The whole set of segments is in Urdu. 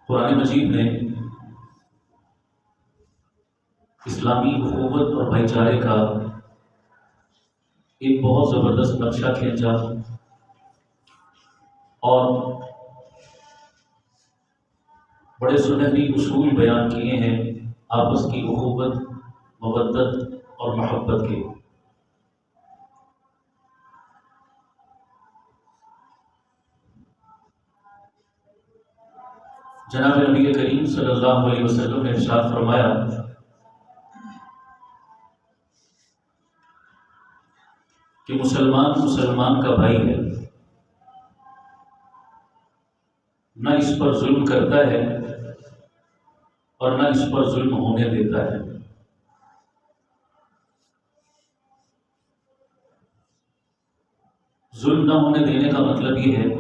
قرآن مجید نے اسلامی اخوت اور بھائی چارے کا ایک بہت زبردست نقشہ کھینچا اور بڑے سنہری اصول بیان کیے ہیں آپس کی اخوت، مودت اور محبت کے۔ جناب نبی کریم صلی اللہ علیہ وسلم نے ارشاد فرمایا کہ مسلمان مسلمان کا بھائی ہے، نہ اس پر ظلم کرتا ہے اور نہ اس پر ظلم ہونے دیتا ہے۔ ظلم نہ ہونے دینے کا مطلب یہ ہے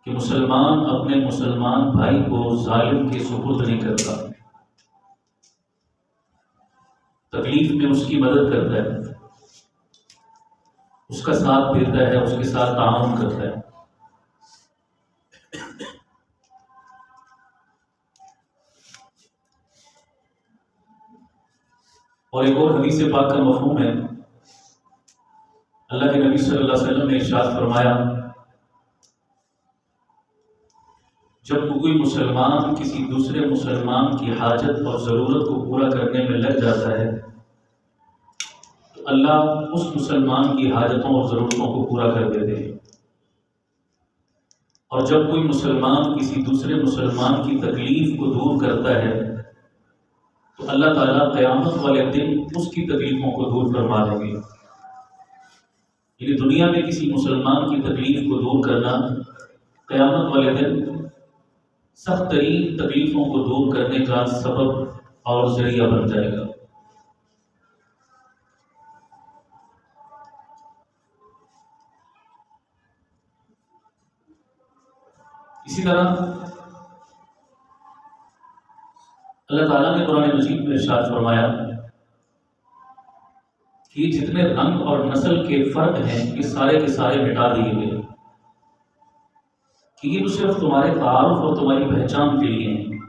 کہ مسلمان اپنے مسلمان بھائی کو ظالم کے سپرد نہیں کرتا، تکلیف میں اس کی مدد کرتا ہے، اس کا ساتھ دیتا ہے، اس کے ساتھ تعاون کرتا ہے۔ اور ایک اور حدیث پاک کا مفہوم ہے، اللہ کے نبی صلی اللہ علیہ وسلم نے ارشاد فرمایا جب کوئی مسلمان کسی دوسرے مسلمان کی حاجت اور ضرورت کو پورا کرنے میں لگ جاتا ہے تو اللہ اس مسلمان کی حاجتوں اور ضرورتوں کو پورا کر دیتے ہیں، اور جب کوئی مسلمان کسی دوسرے مسلمان کی تکلیف کو دور کرتا ہے تو اللہ تعالیٰ قیامت والے دن اس کی تکلیفوں کو دور فرما دیں گے۔ یعنی دنیا میں کسی مسلمان کی تکلیف کو دور کرنا قیامت والے دن سخت ترین تکلیفوں کو دور کرنے کا سبب اور ذریعہ بن جائے گا۔ اسی طرح اللہ تعالیٰ نے قرآن مجید میں ارشاد فرمایا کہ جتنے رنگ اور نسل کے فرق ہیں یہ سارے کے سارے مٹا دیے گئے، کہ یہ تو صرف تمہارے تعارف اور تمہاری پہچان کے لیے ہیں۔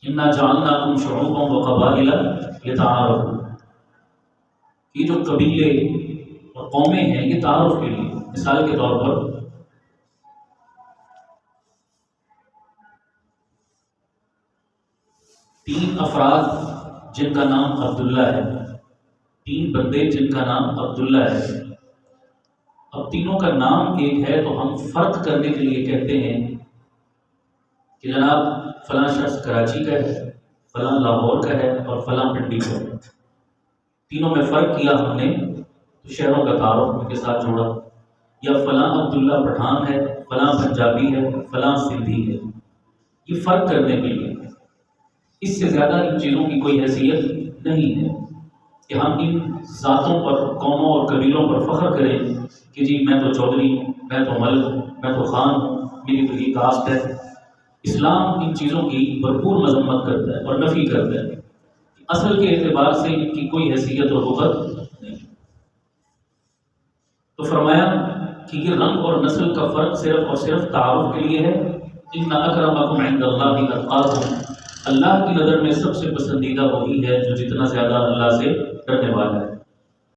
اِنَّا جَعَلْنَاكُمْ شُعُوبًا وَقَبَائِلَ لِتَعَارَفُوا، یہ جو قبیلے اور قومیں ہیں یہ تعارف کے لیے۔ مثال کے طور پر تین افراد جن کا نام عبداللہ ہے، تین بندے جن کا نام عبداللہ ہے، اب تینوں کا نام ایک ہے تو ہم فرق کرنے کے لیے کہتے ہیں کہ جناب فلاں شخص کراچی کا ہے، فلاں لاہور کا ہے اور فلاں پنڈی کا ہے۔ تینوں میں فرق کیا ہم نے تو شہروں کا تعارف ان کے ساتھ جوڑا، یا فلاں عبداللہ پٹھان ہے، فلاں پنجابی ہے، فلاں سندھی ہے، یہ فرق کرنے کے لیے۔ اس سے زیادہ ان چیزوں کی کوئی حیثیت نہیں ہے کہ ہم ان ذاتوں پر، قوموں اور قبیلوں پر فخر کریں کہ جی میں تو چودھری ہوں، میں تو ملک ہوں، میں تو خان ہوں، میری تو یہ کاسٹ ہے۔ اسلام ان چیزوں کی بھرپور مذمت کرتا ہے اور نفی کرتا ہے، اصل کے اعتبار سے ان کی کوئی حیثیت اور وقت نہیں۔ تو فرمایا کہ یہ رنگ اور نسل کا فرق صرف اور صرف تعارف کے لیے ہے۔ ان اکرمکم عند اللہ اتقاکم، اللہ کی نظر میں سب سے پسندیدہ وہی ہے جو جتنا زیادہ اللہ سے ڈرنے والا ہے۔